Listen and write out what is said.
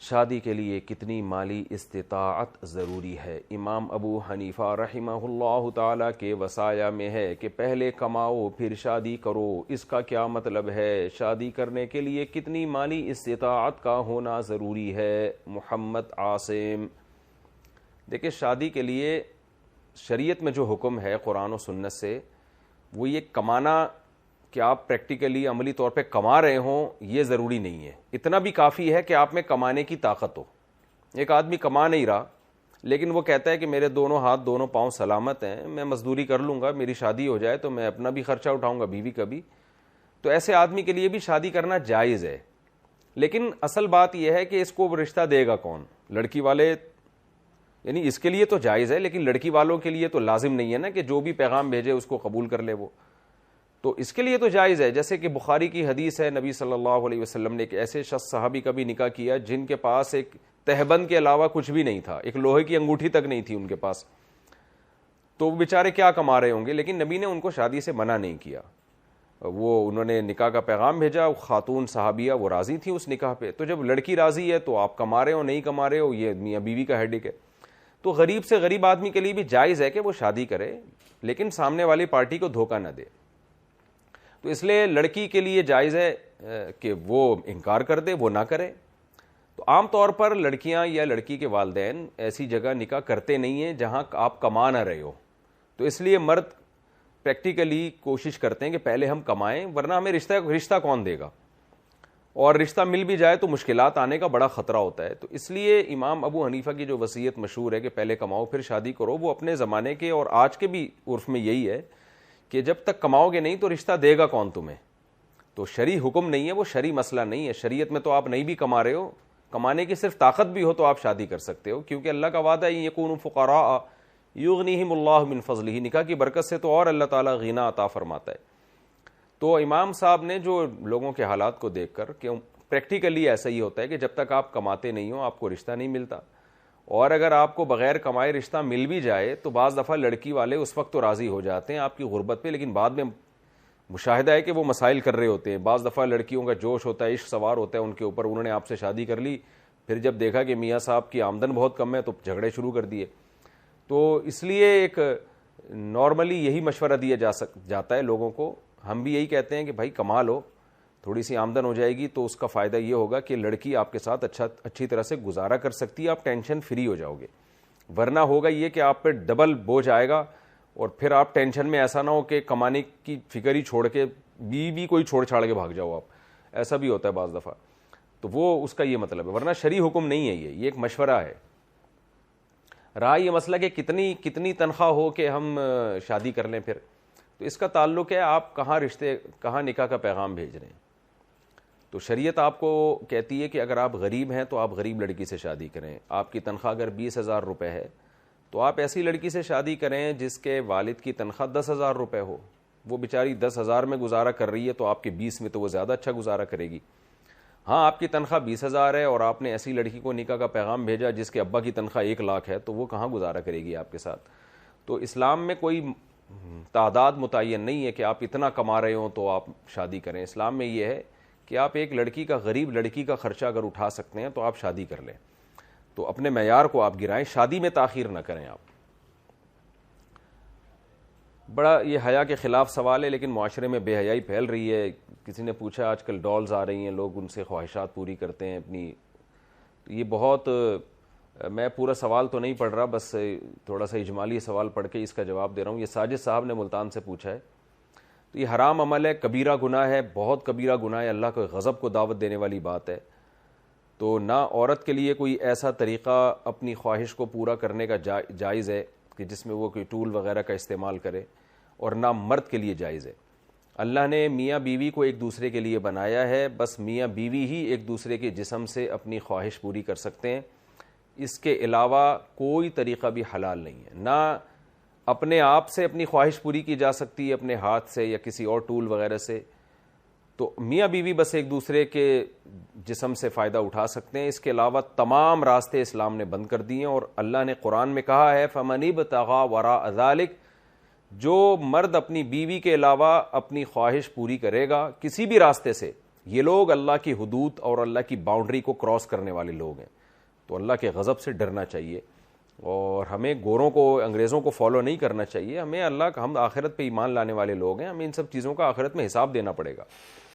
شادی کے لیے کتنی مالی استطاعت ضروری ہے؟ امام ابو حنیفہ رحمہ اللہ تعالیٰ کے وصایا میں ہے کہ پہلے کماؤ پھر شادی کرو۔ اس کا کیا مطلب ہے؟ شادی کرنے کے لیے کتنی مالی استطاعت کا ہونا ضروری ہے؟ محمد عاصم۔ دیکھیں، شادی کے لیے شریعت میں جو حکم ہے قرآن و سنت سے، وہ یہ کمانا کہ آپ پریکٹیکلی عملی طور پہ کما رہے ہوں یہ ضروری نہیں ہے۔ اتنا بھی کافی ہے کہ آپ میں کمانے کی طاقت ہو۔ ایک آدمی کما نہیں رہا لیکن وہ کہتا ہے کہ میرے دونوں ہاتھ دونوں پاؤں سلامت ہیں، میں مزدوری کر لوں گا، میری شادی ہو جائے تو میں اپنا بھی خرچہ اٹھاؤں گا، بیوی کا بھی، تو ایسے آدمی کے لیے بھی شادی کرنا جائز ہے۔ لیکن اصل بات یہ ہے کہ اس کو رشتہ دے گا کون؟ لڑکی والے، یعنی اس کے لیے تو جائز ہے لیکن لڑکی والوں کے لیے تو لازم نہیں ہے نا کہ جو بھی پیغام بھیجے اس کو قبول کر لے وہ، تو اس کے لیے تو جائز ہے۔ جیسے کہ بخاری کی حدیث ہے، نبی صلی اللہ علیہ وسلم نے ایک ایسے شخص صحابی کا بھی نکاح کیا جن کے پاس ایک تہبند کے علاوہ کچھ بھی نہیں تھا، ایک لوہے کی انگوٹھی تک نہیں تھی ان کے پاس، تو وہ بیچارے کیا کما رہے ہوں گے، لیکن نبی نے ان کو شادی سے منع نہیں کیا۔ انہوں نے نکاح کا پیغام بھیجا، خاتون صحابیہ وہ راضی تھی اس نکاح پہ، تو جب لڑکی راضی ہے تو آپ کما رہے ہو نہیں کما رہے ہو یہ میاں بیوی کا ہیڈک ہے۔ تو غریب سے غریب آدمی کے لیے بھی جائز ہے کہ وہ شادی کرے لیکن سامنے والی پارٹی کو دھوکہ نہ دے۔ تو اس لیے لڑکی کے لیے جائز ہے کہ وہ انکار کر دے، وہ نہ کرے۔ تو عام طور پر لڑکیاں یا لڑکی کے والدین ایسی جگہ نکاح کرتے نہیں ہیں جہاں آپ کما نہ رہے ہو، تو اس لیے مرد پریکٹیکلی کوشش کرتے ہیں کہ پہلے ہم کمائیں ورنہ ہمیں رشتہ کون دے گا، اور رشتہ مل بھی جائے تو مشکلات آنے کا بڑا خطرہ ہوتا ہے۔ تو اس لیے امام ابو حنیفہ کی جو وصیت مشہور ہے کہ پہلے کماؤ پھر شادی کرو، وہ اپنے زمانے کے اور آج کے بھی عرف میں یہی ہے کہ جب تک کماؤ گے نہیں تو رشتہ دے گا کون تمہیں؟ تو شرعی حکم نہیں ہے، وہ شرعی مسئلہ نہیں ہے۔ شریعت میں تو آپ نہیں بھی کما رہے ہو، کمانے کی صرف طاقت بھی ہو تو آپ شادی کر سکتے ہو، کیونکہ اللہ کا وعدہ ہے یکونوا فقراء یغنیہم اللہ من فضلہ، نکاح کی برکت سے تو اور اللہ تعالیٰ غنا عطا فرماتا ہے۔ تو امام صاحب نے جو لوگوں کے حالات کو دیکھ کر کہ پریکٹیکلی ایسا ہی ہوتا ہے کہ جب تک آپ کماتے نہیں ہو آپ کو رشتہ نہیں ملتا، اور اگر آپ کو بغیر کمائے رشتہ مل بھی جائے تو بعض دفعہ لڑکی والے اس وقت تو راضی ہو جاتے ہیں آپ کی غربت پہ، لیکن بعد میں مشاہدہ ہے کہ وہ مسائل کر رہے ہوتے ہیں۔ بعض دفعہ لڑکیوں کا جوش ہوتا ہے، عشق سوار ہوتا ہے ان کے اوپر، انہوں نے آپ سے شادی کر لی، پھر جب دیکھا کہ میاں صاحب کی آمدن بہت کم ہے تو جھگڑے شروع کر دیے۔ تو اس لیے ایک نارملی یہی مشورہ دیا جاتا ہے لوگوں کو، ہم بھی یہی کہتے ہیں کہ بھائی کما لو، تھوڑی سی آمدن ہو جائے گی تو اس کا فائدہ یہ ہوگا کہ لڑکی آپ کے ساتھ اچھی طرح سے گزارا کر سکتی ہے، آپ ٹینشن فری ہو جاؤ گے، ورنہ ہوگا یہ کہ آپ پہ ڈبل بوجھ آئے گا اور پھر آپ ٹینشن میں ایسا نہ ہو کہ کمانے کی فکر ہی چھوڑ کے بھی کوئی چھوڑ چھاڑ کے بھاگ جاؤ آپ، ایسا بھی ہوتا ہے بعض دفعہ۔ تو وہ اس کا یہ مطلب ہے، ورنہ شرعی حکم نہیں ہے یہ ایک مشورہ ہے۔ رہا یہ مسئلہ کہ کتنی تنخواہ ہو کہ ہم شادی کر لیں، پھر تو اس کا تعلق ہے آپ کہاں نکاح کا پیغام بھیج رہے ہیں۔ تو شریعت آپ کو کہتی ہے کہ اگر آپ غریب ہیں تو آپ غریب لڑکی سے شادی کریں، آپ کی تنخواہ اگر 20,000 روپے ہے تو آپ ایسی لڑکی سے شادی کریں جس کے والد کی تنخواہ 10,000 روپے ہو، وہ بیچاری 10,000 میں گزارا کر رہی ہے تو آپ کے 20 میں تو وہ زیادہ اچھا گزارا کرے گی۔ ہاں آپ کی تنخواہ 20,000 ہے اور آپ نے ایسی لڑکی کو نکاح کا پیغام بھیجا جس کے ابا کی تنخواہ 1,00,000 ہے تو وہ کہاں گزارا کرے گی آپ کے ساتھ؟ تو اسلام میں کوئی تعداد متعین نہیں ہے کہ آپ اتنا کما رہے ہوں تو آپ شادی کریں۔ اسلام میں یہ ہے کہ آپ ایک لڑکی کا، غریب لڑکی کا خرچہ اگر اٹھا سکتے ہیں تو آپ شادی کر لیں، تو اپنے معیار کو آپ گرائیں، شادی میں تاخیر نہ کریں آپ۔ بڑا یہ حیا کے خلاف سوال ہے لیکن معاشرے میں بے حیائی پھیل رہی ہے۔ کسی نے پوچھا آج کل ڈالز آ رہی ہیں، لوگ ان سے خواہشات پوری کرتے ہیں اپنی، تو یہ بہت، میں پورا سوال تو نہیں پڑھ رہا، بس تھوڑا سا اجمالی سوال پڑھ کے اس کا جواب دے رہا ہوں۔ یہ ساجد صاحب نے ملتان سے پوچھا ہے، تو یہ حرام عمل ہے، کبیرہ گناہ ہے، بہت کبیرہ گناہ ہے، اللہ کے غضب کو دعوت دینے والی بات ہے۔ تو نہ عورت کے لیے کوئی ایسا طریقہ اپنی خواہش کو پورا کرنے کا جائز ہے کہ جس میں وہ کوئی ٹول وغیرہ کا استعمال کرے، اور نہ مرد کے لیے جائز ہے۔ اللہ نے میاں بیوی کو ایک دوسرے کے لیے بنایا ہے، بس میاں بیوی ہی ایک دوسرے کے جسم سے اپنی خواہش پوری کر سکتے ہیں، اس کے علاوہ کوئی طریقہ بھی حلال نہیں ہے۔ نہ اپنے آپ سے اپنی خواہش پوری کی جا سکتی ہے اپنے ہاتھ سے یا کسی اور ٹول وغیرہ سے، تو میاں بیوی بس ایک دوسرے کے جسم سے فائدہ اٹھا سکتے ہیں، اس کے علاوہ تمام راستے اسلام نے بند کر دیے ہیں۔ اور اللہ نے قرآن میں کہا ہے فَمَنِ ابْتَغَىٰ وَرَاءَ ذَلِكَ، جو مرد اپنی بیوی کے علاوہ اپنی خواہش پوری کرے گا کسی بھی راستے سے، یہ لوگ اللہ کی حدود اور اللہ کی باؤنڈری کو کراس کرنے والے لوگ ہیں. تو اللہ کے غضب سے ڈرنا چاہیے, اور ہمیں گوروں کو, انگریزوں کو فالو نہیں کرنا چاہیے. ہمیں اللہ کا, ہم آخرت پہ ایمان لانے والے لوگ ہیں, ہمیں ان سب چیزوں کا آخرت میں حساب دینا پڑے گا.